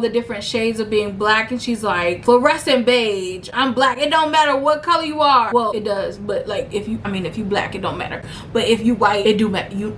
the different shades of being black, and she's like, fluorescent beige, I'm black, it don't matter what color you are. Well, it does, but like if you black, it don't matter, but if you white, it do matter.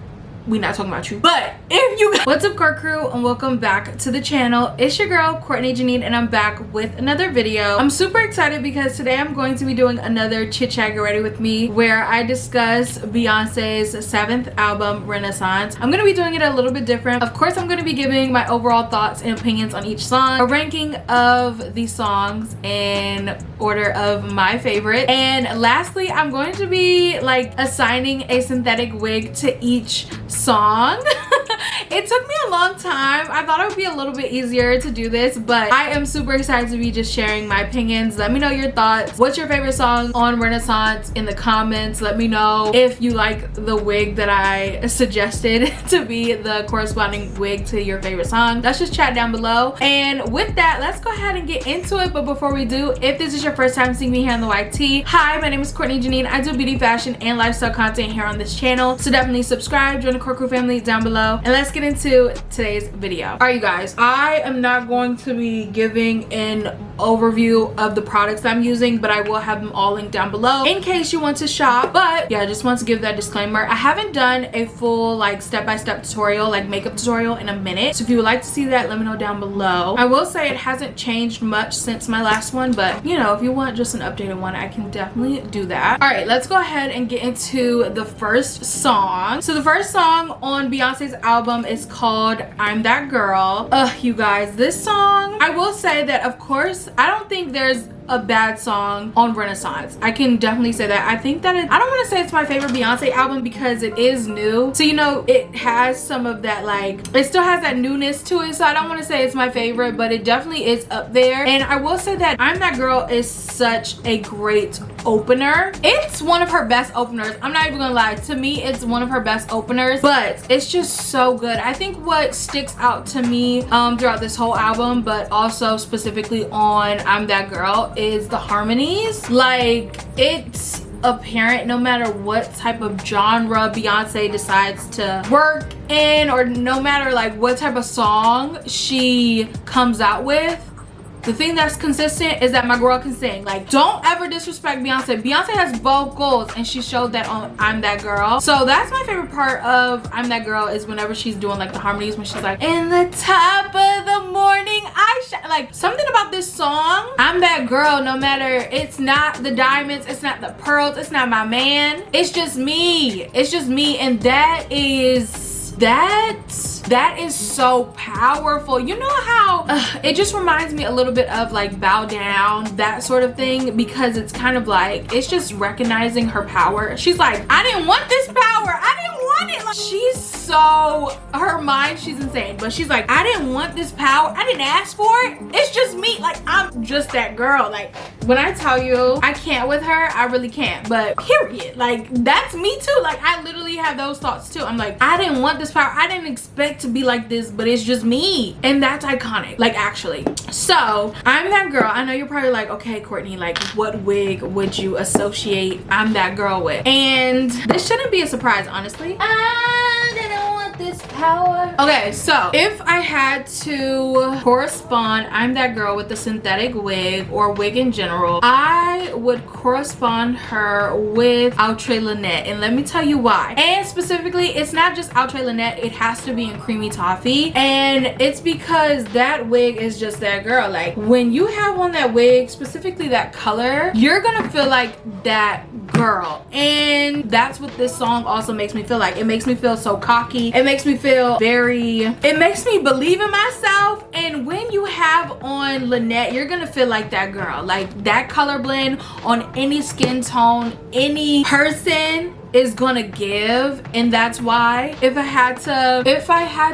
We not talking about you, but if you what's up, Court crew, and welcome back to the channel. It's your girl Courtney Jinean, and I'm back with another video. I'm super excited because today I'm going to be doing another chit chat get ready with me, where I discuss Beyonce's 7th album Renaissance. I'm gonna be doing it a little bit different. Of course, I'm gonna be giving my overall thoughts and opinions on each song, a ranking of these songs in order of my favorite, and lastly, I'm going to be like assigning a synthetic wig to each song. It took me a long time. I thought it would be a little bit easier to do this, but I am super excited to be just sharing my opinions. Let me know your thoughts. What's your favorite song on Renaissance in the comments? Let me know if you like the wig that I suggested to be the corresponding wig to your favorite song. Let's just chat down below. And with that, let's go ahead and get into it. But before we do, if this is your first time seeing me here on the YT, hi, my name is Courtney Jinean. I do beauty, fashion, and lifestyle content here on this channel. So definitely subscribe, join the Court crew family down below, and let's get into today's video. All right, you guys, I am not going to be giving an overview of the products I'm using, but I will have them all linked down below in case you want to shop. But yeah, I just want to give that disclaimer. I haven't done a full like step-by-step tutorial, like makeup tutorial, in a minute. So if you would like to see that, let me know down below. I will say it hasn't changed much since my last one, but you know, if you want just an updated one, I can definitely do that. All right, let's go ahead and get into the first song. So the first song on Beyonce's album is called I'm That Girl. You guys, this song, I will say that of course I don't think there's a bad song on Renaissance. I can definitely say that. I think that I don't want to say it's my favorite Beyonce album because it is new, so you know, it has some of that, like it still has that newness to it, so I don't want to say it's my favorite, but it definitely is up there. And I will say that I'm That Girl is such a great opener. It's one of her best openers. I'm not even gonna lie, to me it's one of her best openers, but it's just so good. I think what sticks out to me throughout this whole album, but also specifically on I'm That Girl, is the harmonies. Like, it's apparent no matter what type of genre Beyonce decides to work in, or no matter like what type of song she comes out with, the thing that's consistent is that my girl can sing. Like, don't ever disrespect Beyonce. Beyonce has vocals, and she showed that on I'm That Girl. So that's my favorite part of I'm That Girl, is whenever she's doing like the harmonies, when she's like, in the top of the morning I shine. Like, something about this song, I'm That Girl, no matter, it's not the diamonds, it's not the pearls, it's not my man, it's just me. It's just me, and that is so powerful. You know how it just reminds me a little bit of like Bow Down, that sort of thing, because it's kind of like, it's just recognizing her power. She's like, I didn't want this power, I didn't want it. Like, she's so, her mind, she's insane, but she's like, I didn't want this power, I didn't ask for it, it's just me. Like, I'm just that girl. Like, when I tell you I can't with her, I really can't. But period, like, that's me too. Like, I literally have those thoughts too. I'm like, I didn't want this power, I didn't expect to be like this, but it's just me. And that's iconic, like, actually. So I'm That Girl, I know you're probably like, okay Courtney, like what wig would you associate I'm That Girl with? And this shouldn't be a surprise, honestly. I didn't want this power. Okay, so if I had to correspond I'm That Girl with the synthetic wig, or wig in general, I would correspond her with Outre Lynette, and let me tell you why. And specifically, it's not just Outre Lynette, it has to be in Creamy Toffee, and it's because that wig is just that girl. Like, when you have on that wig, specifically that color, you're gonna feel like that girl. And that's what this song also makes me feel like. It makes me feel so cocky, it makes me feel very, it makes me believe in myself. And when you have on Lynette, you're gonna feel like that girl. Like, that color blend on any skin tone, any person is gonna give. And that's why if I had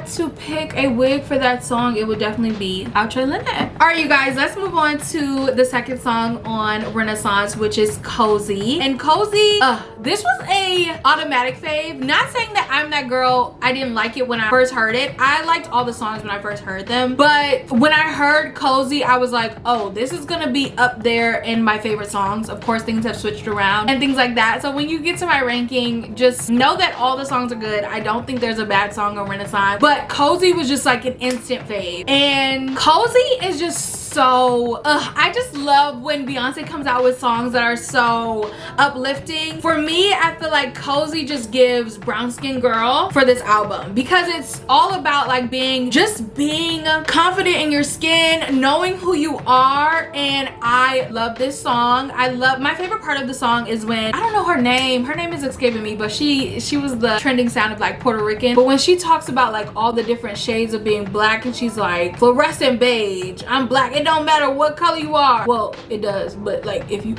to pick a wig for that song, it would definitely be Outre Lynette. All right, you guys, let's move on to the second song on Renaissance, which is Cozy. And Cozy, this was a automatic fave. Not saying that I'm That Girl, I didn't like it when I first heard it. I liked all the songs when I first heard them, but when I heard Cozy, I was like, oh, this is gonna be up there in my favorite songs. Of course, things have switched around and things like that. So when you get to my ranking, ranking, just know that all the songs are good. I don't think there's a bad song on Renaissance, but Cozy was just like an instant fave. And Cozy is just so I just love when Beyonce comes out with songs that are so uplifting. For me, I feel like Cozy just gives brown skin girl for this album, because it's all about like being confident in your skin, knowing who you are. And I love this song. My favorite part of the song is when, I don't know her name is escaping me, but she was the trending sound of like Puerto Rican, but when she talks about like all the different shades of being black, and she's like fluorescent beige, I'm black, it don't matter what color you are. Well, it does, but like if you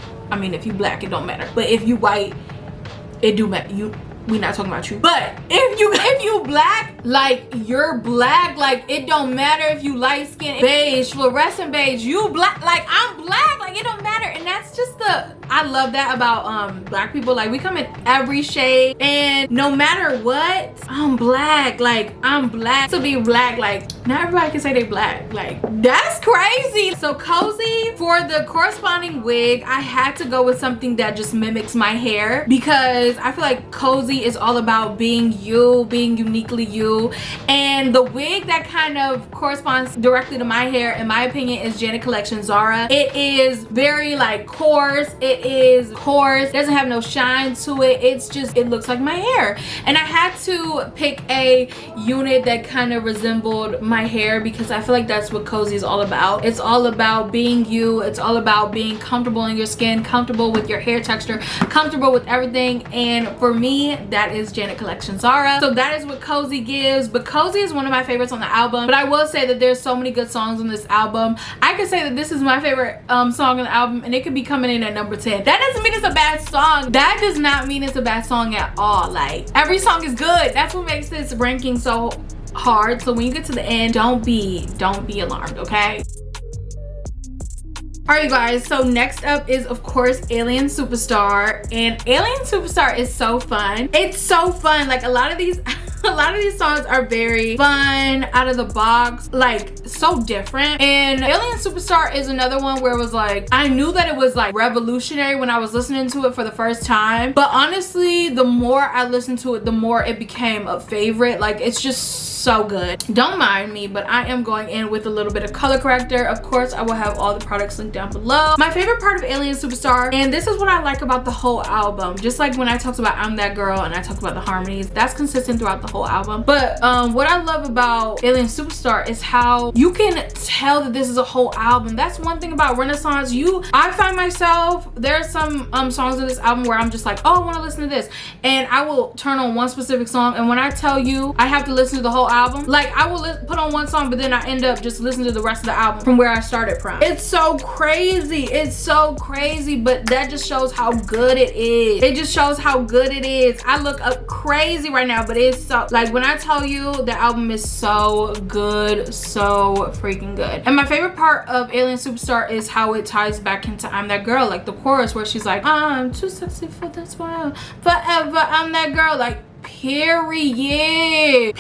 black, it don't matter, but if you white, it do matter. We not talking about you, but if you black, like you're black, like it don't matter if you light skin, beige, fluorescent beige, you black, like I'm black, like it don't matter. And that's just I love that about black people. Like we come in every shade, and no matter what, I'm black. Like I'm black to be black. Like not everybody can say they black. Like that's crazy. So Cozy, for the corresponding wig, I had to go with something that just mimics my hair, because I feel like Cozy is all about being you, being uniquely you. And the wig that kind of corresponds directly to my hair, in my opinion, is Janet Collection Zara. It is very like coarse. It is coarse, doesn't have no shine to it. It's just, it looks like my hair. And I had to pick a unit that kind of resembled my hair, because I feel like that's what Cozy is all about. It's all about being you. It's all about being comfortable in your skin, comfortable with your hair texture, comfortable with everything. And for me, that is Janet Collection Zara. So that is what Cozy gives. But Cozy is one of my favorites on the album. But I will say that there's so many good songs on this album. I could say that this is my favorite song on the album, and it could be coming in at number 10. That doesn't mean it's a bad song. That does not mean it's a bad song at all. Like every song is good. That's what makes this ranking so hard. So when you get to the end, don't be alarmed, okay? Alright you guys, so next up is of course Alien Superstar. And Alien Superstar is so fun. It's so fun. Like a lot of these songs are very fun, out of the box, like so different. And Alien Superstar is another one where it was like, I knew that it was like revolutionary when I was listening to it for the first time, but honestly the more I listened to it, the more it became a favorite. Like it's just so good. Don't mind me, but I am going in with a little bit of color corrector. Of course, I will have all the products linked down below. My favorite part of Alien Superstar, and this is what I like about the whole album, just like when I talked about I'm That Girl and I talked about the harmonies, that's consistent throughout the whole album. But what I love about Alien Superstar is how you can tell that this is a whole album. That's one thing about Renaissance. I find myself, there are some songs in this album where I'm just like, oh, I want to listen to this, and I will turn on one specific song, and when I tell you I have to listen to the whole album, like I will put on one song, but then I end up just listening to the rest of the album from where I started from. It's so crazy. It's so crazy, but that just shows how good it is. It just shows how good it is. I look up crazy right now, but it's so, like when I tell you the album is so good, so freaking good. And my favorite part of Alien Superstar is how it ties back into I'm That Girl, like the chorus where she's like, I'm too sexy for this world, forever I'm that girl, like period.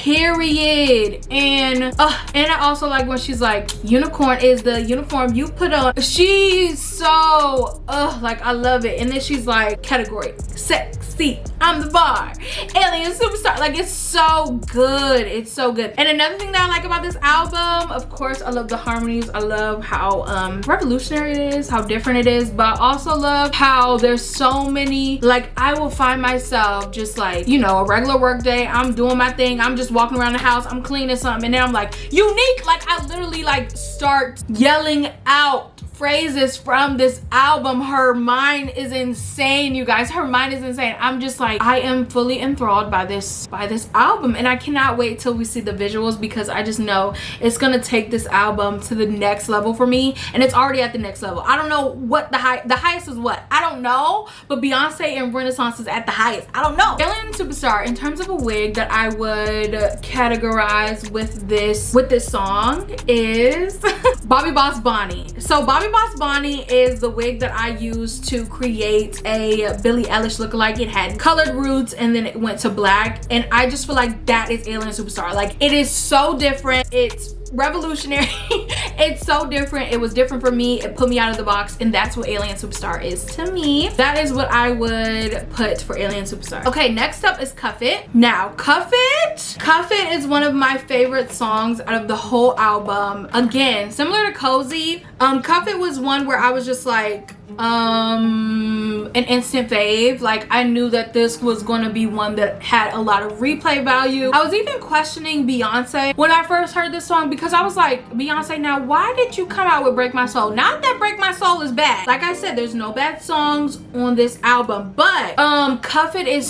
And I also like when she's like, unicorn is the uniform you put on. She's so like I love it. And then she's like, category sexy, I'm the bar, Alien Superstar. Like it's so good. It's so good. And another thing that I like about this album, of course, I love the harmonies. I love how revolutionary it is, how different it is, but I also love how there's so many, like I will find myself just like, you know, a regular work day, I'm doing my thing, I'm just walking around the house, I'm cleaning something, and then I'm like, unique, like I literally like start yelling out phrases from this album. Her mind is insane, you guys. Her mind is insane. I'm just like, I am fully enthralled by this album, and I cannot wait till we see the visuals, because I just know it's gonna take this album to the next level for me, and it's already at the next level. I don't know what the highest is, what I don't know, but Beyonce and Renaissance is at the highest. I don't know. Alien Superstar, in terms of a wig that I would categorize with this song, is Bobby Boss Bonnie. So Bobby Boss Bonnie is the wig that I used to create a Billie Eilish lookalike. It had colored roots and then it went to black, and I just feel like that is Alien Superstar. Like it is so different. It's revolutionary. It's so different. It was different for me. It put me out of the box, and that's what Alien Superstar is to me. That is what I would put for Alien Superstar. Okay, next up is Cuff It. Now, Cuff It is one of my favorite songs out of the whole album. Again, similar to Cozy, Cuff It was one where I was just like, an instant fave. Like, I knew that this was going to be one that had a lot of replay value. I was even questioning Beyonce when I first heard this song, because I was like, Beyonce, now why did you come out with Break My Soul? Not that Break My Soul is bad. Like I said, there's no bad songs on this album, but Cuff It is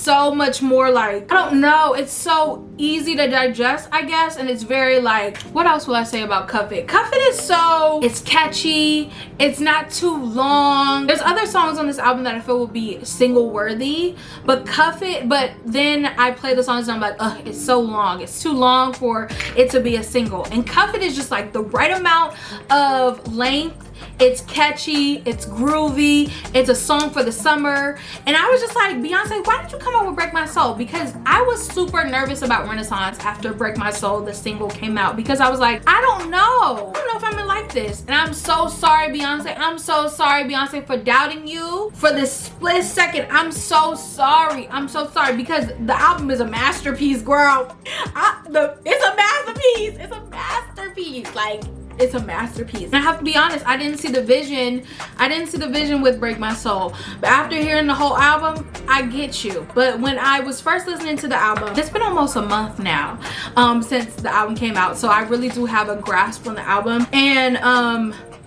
so much more like, I don't know, it's so easy to digest, I guess, and it's very like, what else will I say about Cuff It? Cuff It is so, it's catchy, it's not too long. There's other songs on this album that I feel will be single worthy, but Cuff It, but then I play the songs and I'm like, ugh, it's so long, it's too long for it to be a single. And Cuff It is just like the right amount of length. It's catchy, it's groovy, it's a song for the summer. And I was just like, Beyonce, why did you come out with Break My Soul? Because I was super nervous about Renaissance after Break My Soul, the single, came out, because I was like, I don't know if I'm gonna like this. And I'm so sorry, Beyonce. I'm so sorry, Beyonce, for doubting you for this split second. I'm so sorry. I'm so sorry, because the album is a masterpiece, girl. It's a masterpiece. It's a masterpiece. Like, it's a masterpiece. And I have to be honest, I didn't see the vision. I didn't see the vision with Break My Soul. But after hearing the whole album, I get you. But when I was first listening to the album, it's been almost a month now since the album came out. So I really do have a grasp on the album. And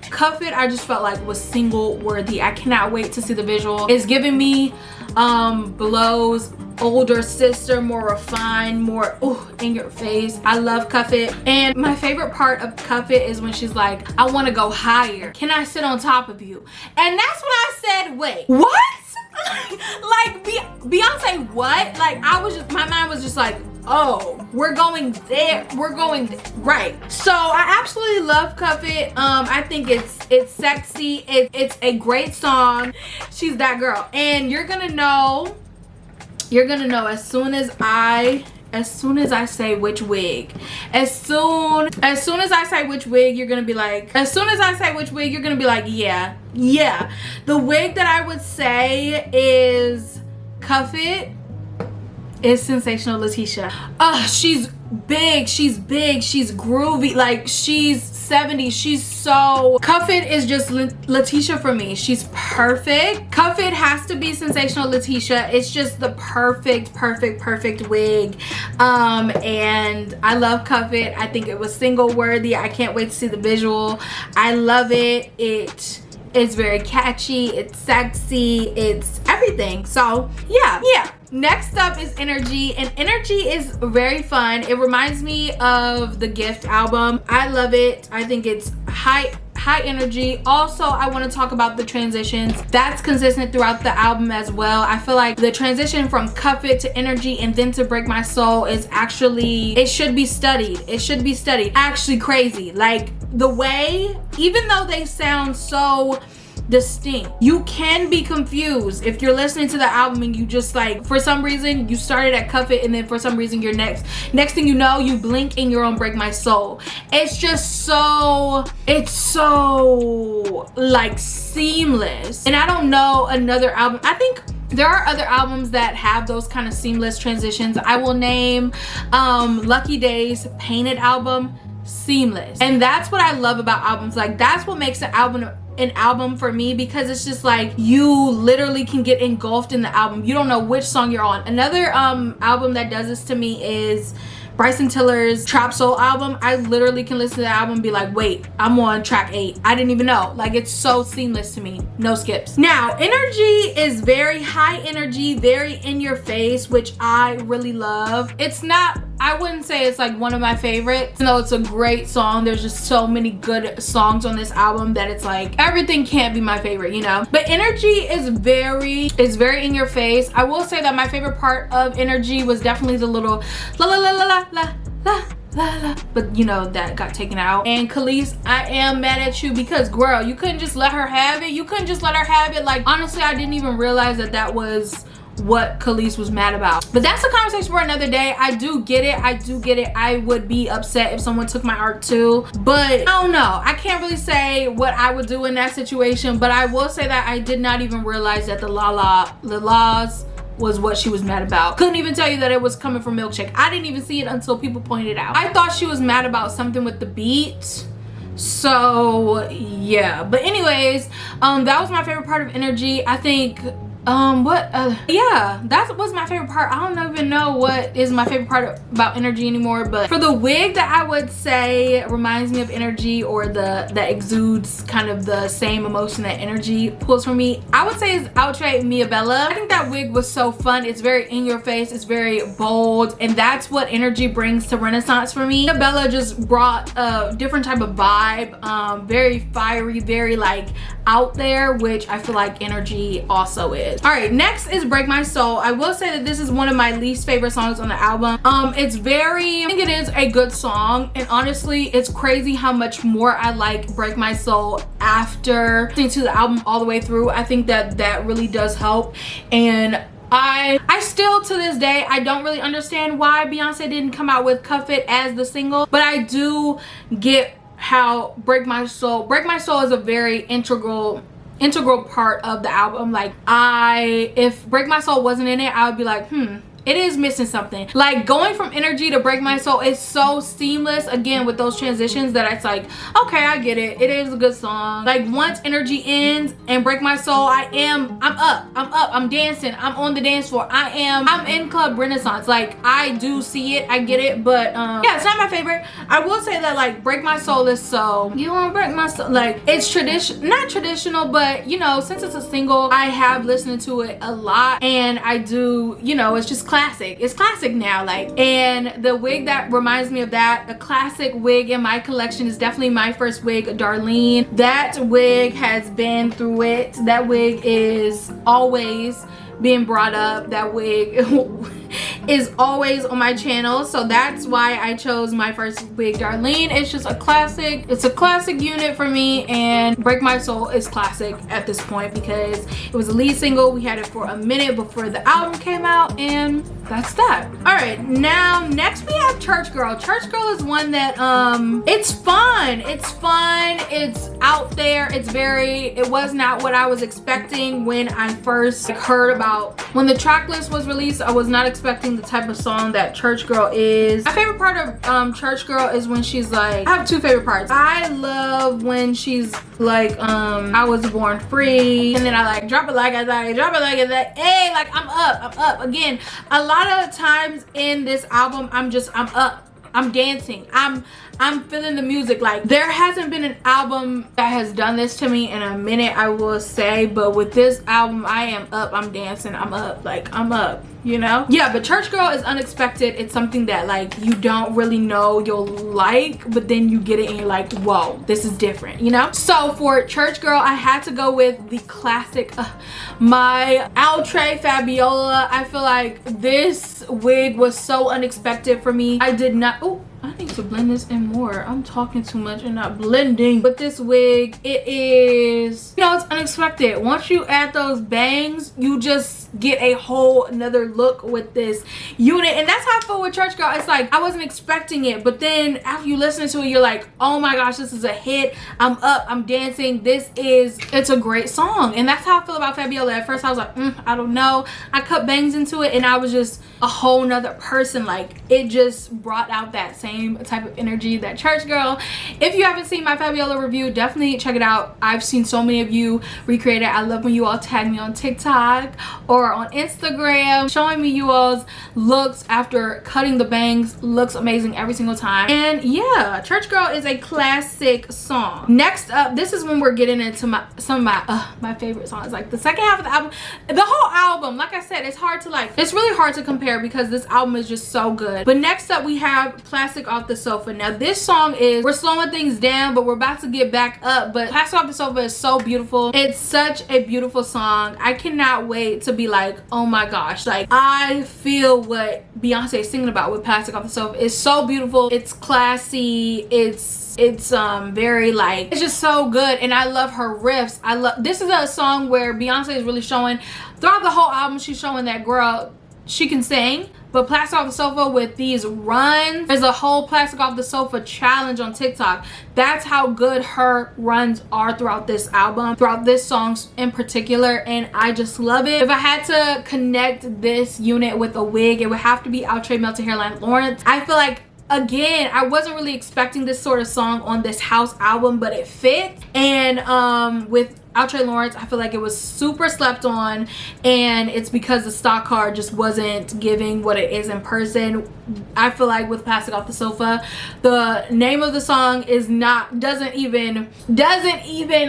Cuff It, I just felt like was single worthy. I cannot wait to see the visual. It's giving me Blow's older sister, more refined, more in your face. I love Cuff It. And my favorite part of Cuff It is when she's like, I want to go higher. Can I sit on top of you? And that's when I said, wait, what? Like, Beyonce, what? Like, my mind was just like, oh, we're going there, right. So I absolutely love Cuff It. I think it's sexy, it's a great song. She's that girl. And you're gonna know as soon as I say which wig. As soon as I say which wig, you're gonna be like, yeah. The wig that I would say is Cuff It is Sensational Latisha. She's big, she's groovy, like she's 70s. She's so, Cuff It is just Latisha for me. She's perfect. Cuff It has to be Sensational Latisha. It's just the perfect wig. And I love Cuff It. I think it was single worthy. I can't wait to see the visual. I love it. It's very catchy, it's sexy, it's everything. So yeah. Next up is Energy, and Energy is very fun. It reminds me of the Gift album. I love it. I think it's high energy. Also, I want to talk about the transitions. That's consistent throughout the album as well. I feel like the transition from Cuff It to Energy and then to Break My Soul is actually, it should be studied. Actually crazy. Like, the way, even though they sound so distinct, you can be confused if you're listening to the album and you just like, for some reason you started at Cuff It and then for some reason you're next thing you know, you blink and you're on Break My Soul. It's just so, it's so like seamless. And I don't know another album. I think there are other albums that have those kind of seamless transitions. I will name Lucky Days Painted album, seamless. And that's what I love about albums. Like, that's what makes an album for me, because it's just like you literally can get engulfed in the album. You don't know which song you're on. Another album that does this to me is Bryson Tiller's Trap Soul album. I literally can listen to the album and be like, wait, I'm on track 8. I didn't even know. Like, it's so seamless to me. No skips. Now, Energy is very high energy, very in your face, which I really love. It's not, I wouldn't say it's like one of my favorites. No, it's a great song. There's just so many good songs on this album that it's like everything can't be my favorite, you know? But Energy is very in your face. I will say that my favorite part of Energy was definitely the little la la la la la la la la la, but you know, that got taken out. And Khalees, I am mad at you, because girl, you couldn't just let her have it. Like, honestly, I didn't even realize that was what Khalees was mad about. But that's a conversation for another day. I do get it. I would be upset if someone took my art too, but I don't know. I can't really say what I would do in that situation, but I will say that I did not even realize that the laws was what she was mad about. Couldn't even tell you that it was coming from Milkshake. I didn't even see it until people pointed it out. I thought she was mad about something with the beat. So yeah, but anyways, that was my favorite part of Energy. I think yeah, that was my favorite part. I don't even know what is my favorite part about Energy anymore, but for the wig that I would say reminds me of Energy, or that exudes kind of the same emotion that Energy pulls from me, I would say is Outre Miabella. I think that wig was so fun. It's very in your face, it's very bold, and that's what Energy brings to Renaissance for me. Miabella just brought a different type of vibe, very fiery, very like out there, which I feel like Energy also is. All right, next is Break My Soul. I will say that this is one of my least favorite songs on the album. I think it is a good song, and honestly it's crazy how much more I like Break My Soul after listening to the album all the way through. I think that really does help, and I still to this day I don't really understand why Beyonce didn't come out with Cuff It as the single, but I do get how Break My Soul is a very integral part of the album. Like if Break My Soul wasn't in it, I would be like, it is missing something. Like going from Energy to Break My Soul is so seamless, again with those transitions, that it's like, okay, I get it, it is a good song. Like once Energy ends and Break My Soul, I'm up, I'm dancing, I'm on the dance floor, I'm in Club Renaissance. Like I do see it, I get it, but yeah, it's not my favorite. I will say that like Break My Soul is so, you wanna break my soul, like it's not traditional, but you know, since it's a single, I have listened to it a lot, and I do, you know, it's just classic. It's classic now. Like, and the wig that reminds me of that, a classic wig in my collection, is definitely my first wig, Darlene. That wig has been through it. That wig is always being brought up. That wig is always on my channel, so that's why I chose my first wig, Darlene. It's just a classic. It's a classic unit for me, and Break My Soul is classic at this point because it was a lead single. We had it for a minute before the album came out, and that's that. All right, now next we have Church Girl. Church Girl is one that it's fun, it's out there, it was not what I was expecting when I first heard about, when the track list was released. I was not expecting the type of song that Church Girl is. My favorite part of Church Girl is when she's like, I have two favorite parts. I love when she's like, I was born free, and then I like drop it like I thought, drop it like I thought, hey, like I'm up. Again, a lot of times in this album, I'm up, I'm dancing, I'm feeling the music. Like there hasn't been an album that has done this to me in a minute, I will say, but with this album I am up, I'm dancing, I'm up, like I'm up, you know? Yeah, but Church Girl is unexpected. It's something that like you don't really know you'll like, but then you get it and you're like, whoa, this is different, you know? So for Church Girl, I had to go with the classic, my outre Fabiola. I feel like this wig was so unexpected for me. I did not, oh, I need to blend this in more. I'm talking too much and not blending. But this wig, it is, you know, it's unexpected. Once you add those bangs, you just get a whole another look with this unit. And that's how I feel with Church Girl. It's like I wasn't expecting it, but then after you listen to it, you're like, oh my gosh, this is a hit. I'm up, I'm dancing. It's a great song. And that's how I feel about Fabiola. At first I was like, I don't know. I cut bangs into it and I was just a whole nother person. Like it just brought out that same type of energy that Church Girl. If you haven't seen my Fabiola review, definitely check it out. I've seen so many of you recreate it. I love when you all tag me on TikTok or on Instagram showing me you all's looks after cutting the bangs. Looks amazing every single time. And yeah, Church Girl is a classic song. Next up, this is when we're getting into some of my favorite songs, like the second half of the album. The whole album, like I said, it's really hard to compare because this album is just so good. But next up we have Plastic Plastic Off the Sofa. Now this song is, we're slowing things down, but we're about to get back up. But Plastic Off the Sofa is so beautiful. It's such a beautiful song. I cannot wait to be like, oh my gosh, like I feel what Beyonce is singing about with Plastic Off the Sofa. It's so beautiful. It's classy. It's very like, it's just so good. And I love her riffs. This is a song where Beyonce is really showing, throughout the whole album, she's showing that girl, she can sing. But Plastic Off the Sofa with these runs, there's a whole Plastic Off the Sofa challenge on TikTok. That's how good her runs are throughout this album, throughout this song in particular, and I just love it. If I had to connect this unit with a wig, it would have to be Outre Melted Hairline Laurence. I feel like, again, I wasn't really expecting this sort of song on this house album, but it fit. And with Outre Laurence, I feel like it was super slept on, and it's because the stock card just wasn't giving what it is in person. I feel like with Plastic Off the Sofa, the name of the song is not, doesn't even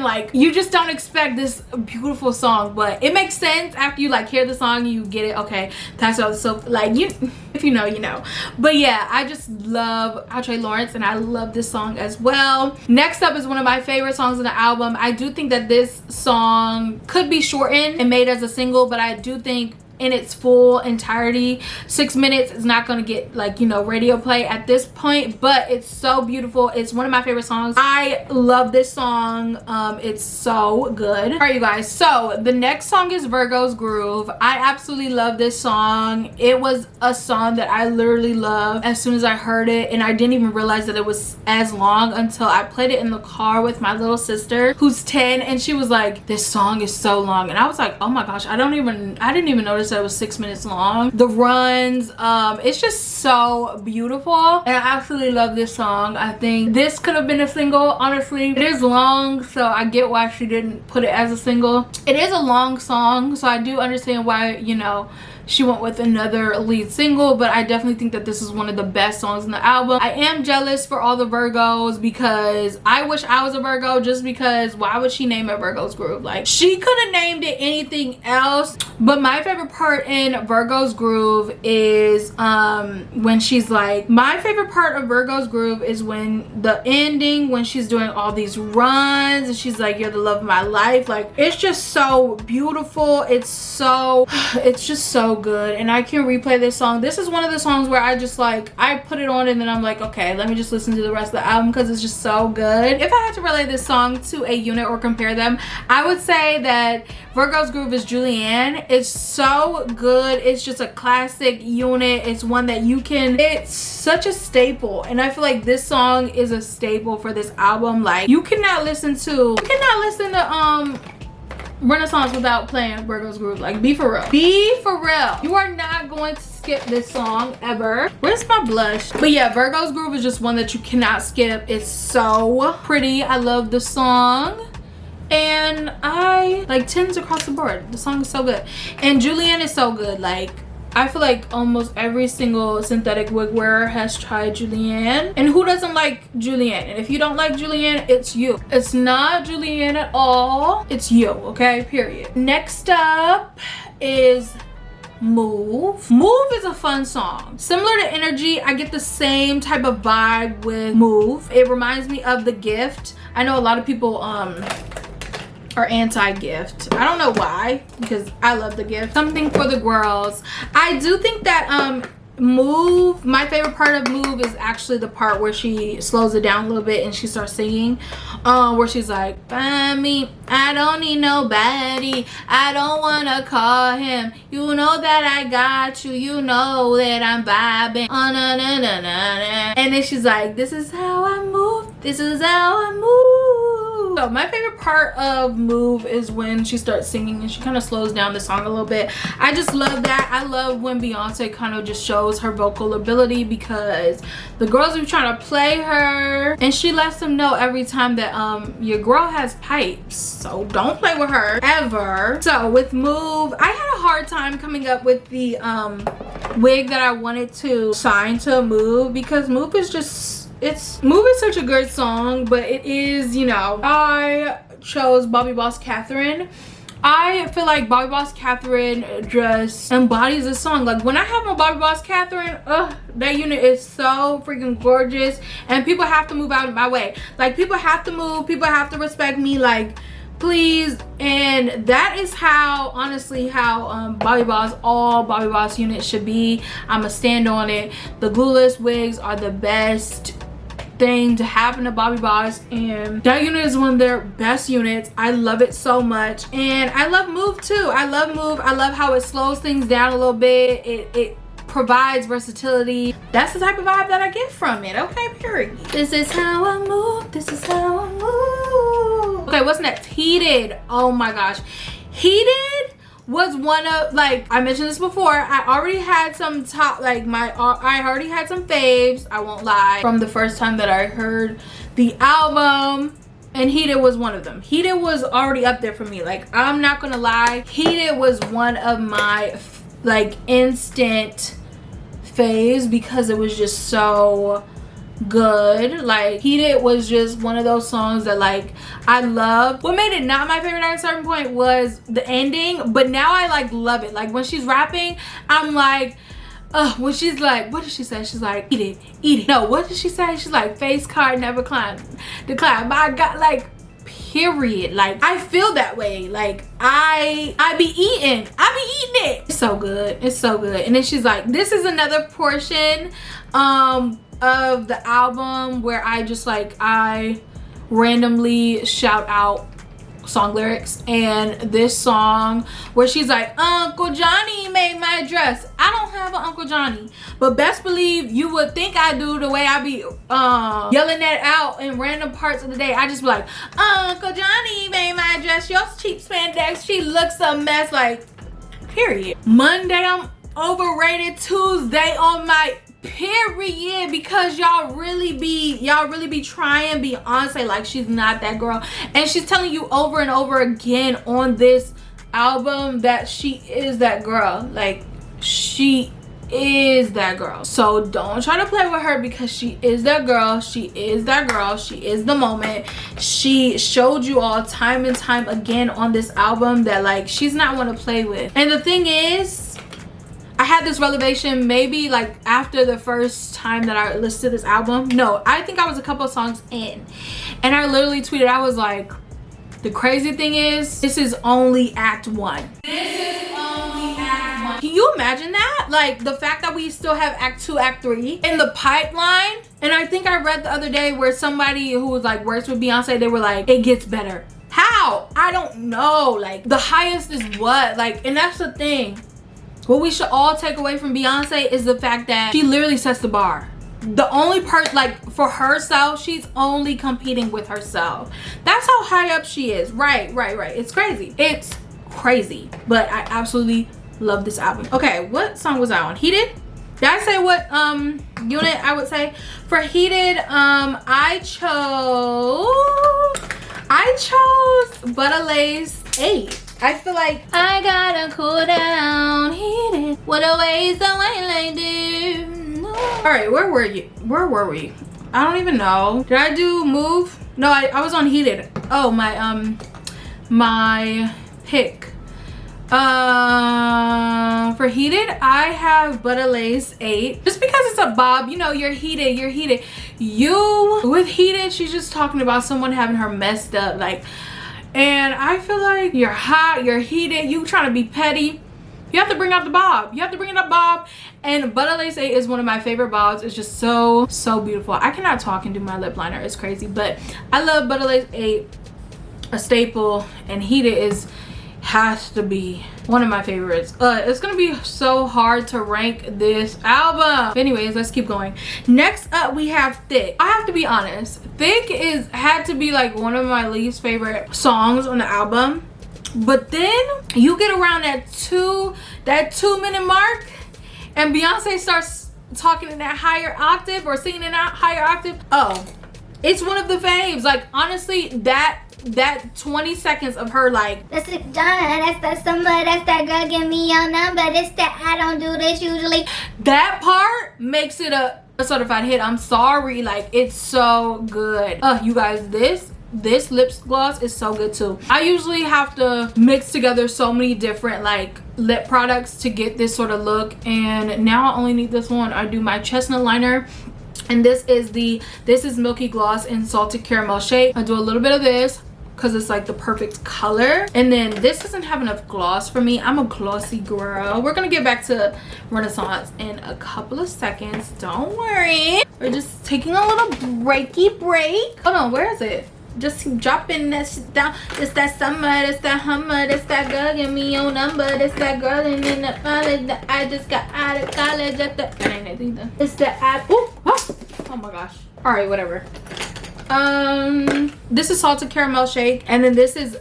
like, you just don't expect this beautiful song, but it makes sense after you like hear the song, you get it. Okay, Plastic Off the Sofa, like, you, if you know, you know. But yeah, I just love Outre Laurence, and I love this song as well. Next up is one of my favorite songs in the album. I do think that this song could be shortened and made as a single, but I do think in its full entirety 6 minutes is not going to get, like, you know, radio play at this point, but it's so beautiful. It's one of my favorite songs. I love this song. It's so good. All right, you guys, so the next song is Virgo's Groove. I absolutely love this song. It was a song that I literally loved as soon as I heard it, and I didn't even realize that it was as long until I played it in the car with my little sister who's 10, and she was like, this song is so long, and I was like, oh my gosh, I didn't even notice that it was 6 minutes long. The runs, it's just so beautiful, and I absolutely love this song. I think this could have been a single. Honestly, it is long, so I get why she didn't put it as a single. It is a long song, so I do understand why, you know, she went with another lead single, but I definitely think that this is one of the best songs in the album. I am jealous for all the Virgos because I wish I was a Virgo, just because why would she name it Virgo's Groove? Like, she could have named it anything else. But my favorite part in Virgo's Groove is when she's like, my favorite part of Virgo's Groove is when the ending, when she's doing all these runs and she's like, you're the love of my life. Like, it's just so beautiful. It's just so good, and I can replay this song. This is one of the songs where I just like, I put it on and then I'm like, okay, let me just listen to the rest of the album because it's just so good. If I had to relate this song to a unit or compare them, I would say that Virgo's Groove is Julianne. It's so good. It's just a classic unit. It's one that you can, it's such a staple, and I feel like this song is a staple for this album. Like, you cannot listen to Renaissance without playing Virgo's Groove. Like, be for real. Be for real. You are not going to skip this song ever. Where's my blush? But yeah, Virgo's Groove is just one that you cannot skip. It's so pretty. I love the song. And I like 10s across the board. The song is so good. And Julianne is so good. Like, I feel like almost every single synthetic wig wearer has tried Julianne. And who doesn't like Julianne? And if you don't like Julianne, it's you. It's not Julianne at all. It's you, okay? Period. Next up is Move. Move is a fun song. Similar to Energy, I get the same type of vibe with Move. It reminds me of The Gift. I know a lot of people are anti-Gift. I don't know why, because I love The Gift. Something for the girls. I do think that Move, my favorite part of Move is actually the part where she slows it down a little bit and she starts singing, where she's like, find me, I don't need nobody, I don't wanna call him, you know that I got you, you know that I'm vibing, na, na, na, na, na. And then she's like, this is how I move, this is how I move. So my favorite part of Move is when she starts singing and she kind of slows down the song a little bit. I just love that. I love when Beyonce kind of just shows her vocal ability, because the girls be trying to play her and she lets them know every time that your girl has pipes, so don't play with her ever. So with Move, I had a hard time coming up with the wig that I wanted to sign to Move, because Move is just, Move is such a good song, but it is, you know, I chose Bobby Boss Catherine I feel like Bobby Boss Catherine just embodies the song. Like when I have my Bobby Boss Catherine, that unit is so freaking gorgeous, and people have to move out of my way. Like people have to move, people have to respect me, like please. And that is how, honestly, how all Bobby Boss units should be. I'ma stand on it. The glueless wigs are the best thing to happen to Bobby Boss, and that unit is one of their best units. I love it so much. And I love Move too. I love Move. I love how it slows things down a little bit. It provides versatility. That's the type of vibe that I get from it. Okay, period. This is how I move. This is how I move. Okay, what's next? Heated. Oh my gosh, Heated was one of, like I mentioned this before, I already had some top, like I already had some faves, I won't lie, from the first time that I heard the album, and Heated was one of them. Heated was already up there for me. Like I'm not gonna lie, Heated was one of my like instant faves because it was just so good. Like Heated was just one of those songs that like I love. What made it not my favorite at a certain point was the ending, but now I like love it. Like when she's rapping, I'm like, when she's like, what did she say? She's like, eat it. No, what did she say? She's like, face card never decline. But I got like, period. Like I feel that way. Like I be eating it. It's so good. It's so good. And then she's like, this is another portion of the album where I just like, I randomly shout out song lyrics, and this song where she's like, Uncle Johnny made my dress. I don't have an Uncle Johnny, but best believe you would think I do, the way I be yelling that out in random parts of the day. I just be like, Uncle Johnny made my dress, your cheap spandex, she looks a mess. Like period. Monday I'm overrated, Tuesday on my period, because y'all really be trying Beyonce like she's not that girl, and she's telling you over and over again on this album that she is that girl. Like she is that girl. So don't try to play with her, because she is that girl. She is that girl. She is the moment. She showed you all time and time again on this album that like she's not one to play with. And the thing is, I had this revelation maybe like after the first time that I listened to this album. No, I think I was a couple of songs in, and I literally tweeted, I was like, the crazy thing is, this is only act 1. This is only act 1. Can you imagine that? Like the fact that we still have act 2, act 3 in the pipeline. And I think I read the other day where somebody who was like works with Beyonce, they were like, it gets better. How? I don't know. Like the highest is what? Like, and that's the thing. What we should all take away from Beyonce is the fact that she literally sets the bar. The only part, like for herself, she's only competing with herself. That's how high up she is. Right. It's crazy. It's crazy. But I absolutely love this album. Okay, what song was I on? Heated? Did I say what unit I would say? For Heated, I chose Butter Lace 8. I feel like I gotta cool down, Heated. What a waste of wine like this. No. All right, where were you? Where were we? I don't even know. Did I do Move? No, I was on Heated. Oh, my pick. For Heated, I have Butter Lace 8. Just because it's a bob, you know, you're heated. With Heated, she's just talking about someone having her messed up, like. And I feel like you're hot, you're heated, you trying to be petty. You have to bring out the bob. You have to bring out bob. And Butter Lace 8 is one of my favorite bobs. It's just so beautiful. I cannot talk and do my lip liner. It's crazy. But I love Butter Lace 8, a staple. And Heated has to be one of my favorites. It's gonna be so hard to rank this album. Anyways, let's keep going. Next up, we have Thique. I have to be honest, Thique had to be like one of my least favorite songs on the album. But then you get around that 2-minute mark, and Beyonce starts talking in that higher octave or singing in that higher octave. Oh, it's one of the faves. Like honestly, that 20 seconds of her like, that's the John, that's that girl, give me your number, this that I don't do this usually. That part makes it a certified hit. I'm sorry, like it's so good. You guys, this lip gloss is so good too. I usually have to mix together so many different like lip products to get this sort of look, and now I only need this one. I do my chestnut liner, and this is Milky Gloss in Salted Caramel shade. I do a little bit of this because it's like the perfect color, and then this doesn't have enough gloss for me. I'm a glossy girl. We're gonna get back to Renaissance in a couple of seconds, don't worry. We're just taking a little breaky break. Hold on, where is it? Just keep dropping that shit down. It's that summer, it's that hummer, it's that girl, give me your number, it's that girl and in the college that I just got out of college at the, that ain't it either. It's the app. Oh my gosh. All right, whatever. This is Salted Caramel shake, and then this is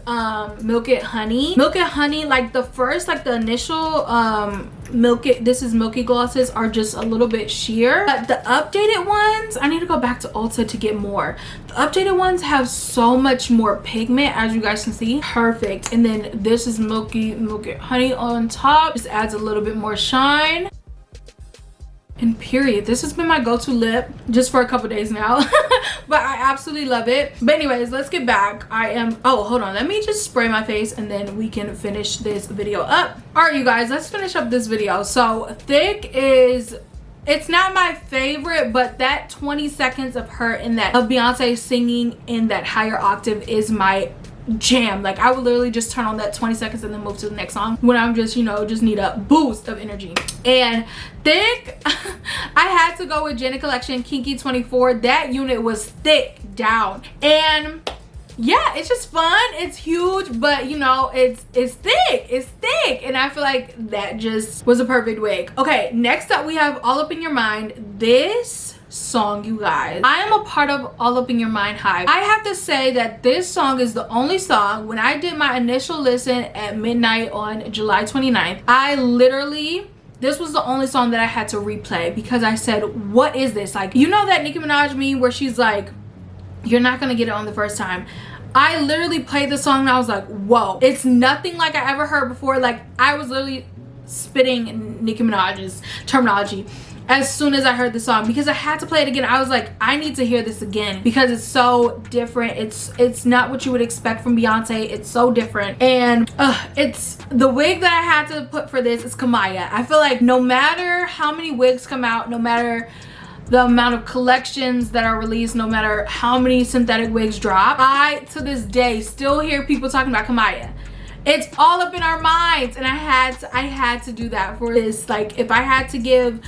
Milk It Honey. Milk It Honey, like the first, like the initial this is Milky Glosses are just a little bit sheer, but the updated ones, I need to go back to Ulta to get more. The updated ones have so much more pigment, as you guys can see. Perfect. And then this is Milk It Honey on top, just adds a little bit more shine. And period, this has been my go-to lip just for a couple days now. But I absolutely love it. But anyways, let's get back. Oh, hold on, let me just spray my face and then we can finish this video up. All right, you guys, let's finish up this video. So Thique is, it's not my favorite, but that 20 seconds of her in that, of Beyonce singing in that higher octave is my jam. Like I would literally just turn on that 20 seconds and then move to the next song when I'm just, you know, just need a boost of energy. And Thique, I had to go with Janet Collection Kinky 24. That unit was thick down, and yeah, it's just fun. It's huge, but you know, it's thick, and I feel like that just was a perfect wig. Okay, next up we have All Up in Your Mind. This song, you guys, I am a part of All Up in Your Mind Hive. I have to say that this song is the only song, when I did my initial listen at midnight on July 29th, I literally, this was the only song that I had to replay because I said, what is this? Like, you know that Nicki Minaj meme where she's like, you're not gonna get it on the first time. I literally played the song and I was like, whoa, it's nothing like I ever heard before. Like I was literally spitting Nicki Minaj's terminology as soon as I heard the song, because I had to play it again. I was like, I need to hear this again because it's so different. It's not what you would expect from Beyonce. It's so different, and it's the wig that I had to put for this is kamiyah. I feel like no matter how many wigs come out, no matter the amount of collections that are released, no matter how many synthetic wigs drop, I to this day still hear people talking about kamiyah. It's all up in our minds, and I had to do that for this. Like if I had to give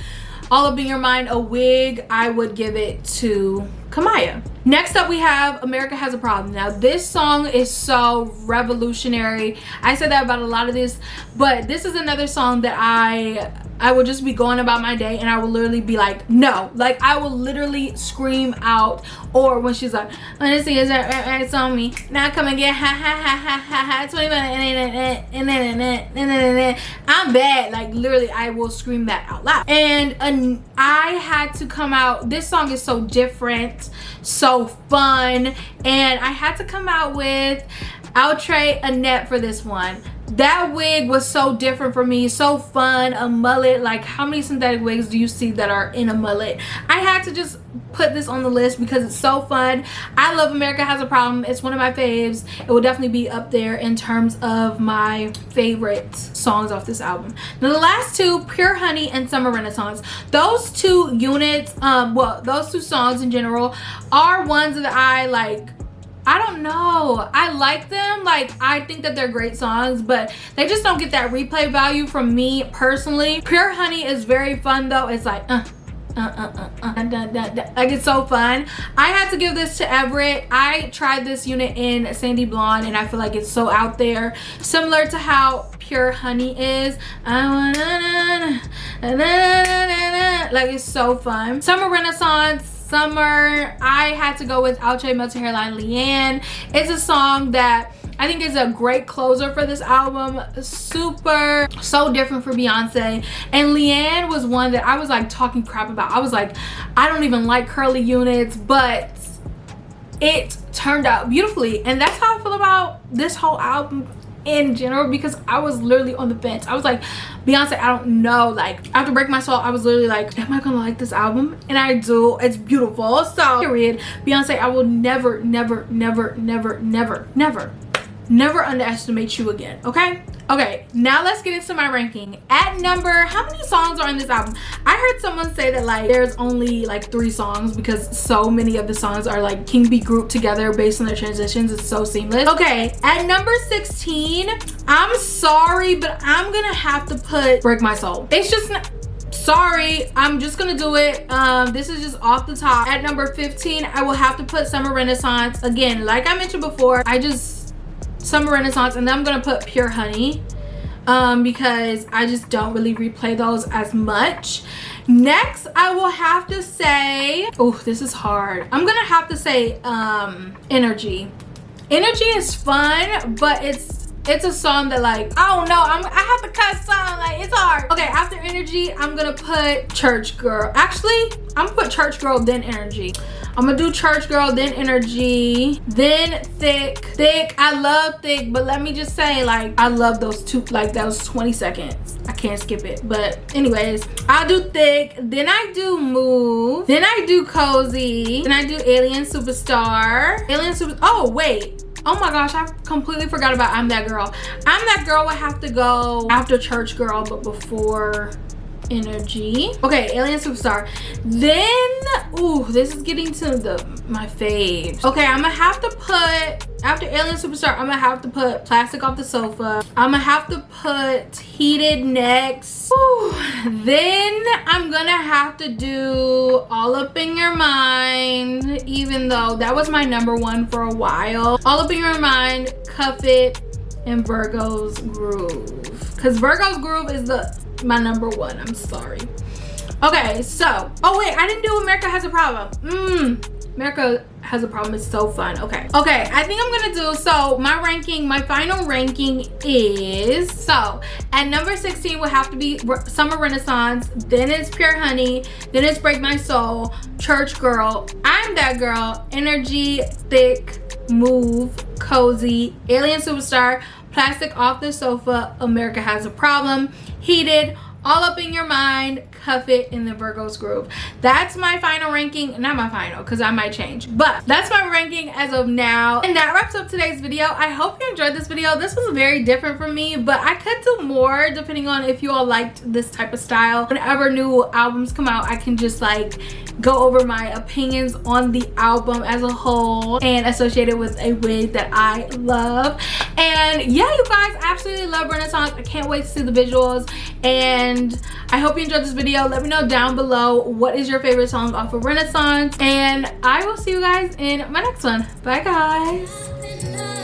All Up in Your Mind a wig, I would give it to kamiyah. Next up we have America Has a Problem. Now this song is so revolutionary. I said that about a lot of this, but this is another song that I would just be going about my day and I will literally be like, no, like I will literally scream out. Or when she's like, when this is it's on me, now come and get ha ha ha ha ha ha 20 minutes, I'm bad. Like literally I will scream that out loud. And I had to come out, this song is so different, so fun, and I had to come out with outre Annette for this one. That wig was so different for me, so fun, a mullet. Like how many synthetic wigs do you see that are in a mullet? I had to just put this on the list because it's so fun. I love America Has a Problem. It's one of my faves. It will definitely be up there in terms of my favorite songs off this album. Now the last two, Pure Honey and Summer Renaissance, those two units, well, those two songs in general are ones that I like. I don't know, I like them. Like I think that they're great songs, but they just don't get that replay value from me personally. Pure Honey is very fun though. It's like like it's so fun. I had to give this to Everett. I tried this unit in Sandy Blonde and I feel like it's so out there, similar to how Pure Honey is. Like it's so fun. Summer Renaissance, Summer, I had to go with Outre Melted Hairline Lianne. It's a song that I think is a great closer for this album. Super, so different for Beyonce. And Lianne was one that I was like talking crap about. I was like, I don't even like curly units, but it turned out beautifully. And that's how I feel about this whole album. in general, because I was literally on the fence. I was like, Beyonce, I don't know. Like, after Break My Soul, I was literally like, am I gonna like this album? And I do. It's beautiful. So period. Beyonce, I will never, never, never, never, never, never, never underestimate you again. Okay? Okay, now let's get into my ranking. At number, how many songs are on this album? I heard someone say that like there's only like 3 songs because so many of the songs are like can be grouped together based on their transitions. It's so seamless. Okay, at number 16, I'm sorry, but I'm gonna have to put Break My Soul. It's just not, sorry, I'm just gonna do it. This is just off the top. At number 15, I will have to put Summer Renaissance. Again, like I mentioned before, Summer Renaissance, and then I'm gonna put Pure Honey because I just don't really replay those as much. Next, I will have to say, oh, this is hard. I'm gonna have to say Energy. Energy is fun, but it's a song that like, I don't know, I have to cut song, like it's hard. Okay, after Energy, I'm gonna put Church Girl. Actually, I'm gonna put Church Girl, then Energy. I'm gonna do Church Girl, then Energy, then Thique. Thique, I love Thique, but let me just say, like, I love those two, like those 20 seconds. I can't skip it. But anyways, I'll do Thique, then I do Move, then I do Cozy, then I do Alien Superstar. Oh wait. Oh my gosh, I completely forgot about I'm That Girl. I'm That Girl would have to go after Church Girl, but before Energy. Okay, Alien Superstar. Then, ooh, this is getting to my faves. Okay, I'm gonna have to put, after Alien Superstar, I'm gonna have to put Plastic Off the Sofa. I'm gonna have to put Heated next. Ooh, then I'm gonna have to do All Up in Your Mind, even though that was my number 1 for a while. All Up in Your Mind, Cuff It, and Virgo's Groove. Because Virgo's Groove is my number 1. I'm sorry. Okay, so, oh wait, I didn't do America Has a Problem. America Has a Problem is so fun. Okay, I think I'm gonna do, so my ranking, my final ranking is, so at number 16 will have to be Summer Renaissance, then it's Pure Honey, then it's Break My Soul, Church Girl, I'm That Girl, Energy, Thique, Move, Cozy, Alien Superstar, Plastic Off the Sofa, America Has a Problem, Heated, All Up in Your Mind, Cuff It, and the Virgo's Groove. That's my final ranking. Not my final, because I might change, but that's my ranking as of now. And that wraps up today's video. I hope you enjoyed this video. This was very different for me, but I could do more depending on if you all liked this type of style. Whenever new albums come out, I can just like go over my opinions on the album as a whole and associate it with a wig that I love. And yeah, you guys, I absolutely love Renaissance. I can't wait to see the visuals, and I hope you enjoyed this video. Let me know down below what is your favorite song off of Renaissance, and I will see you guys in my next one. Bye guys.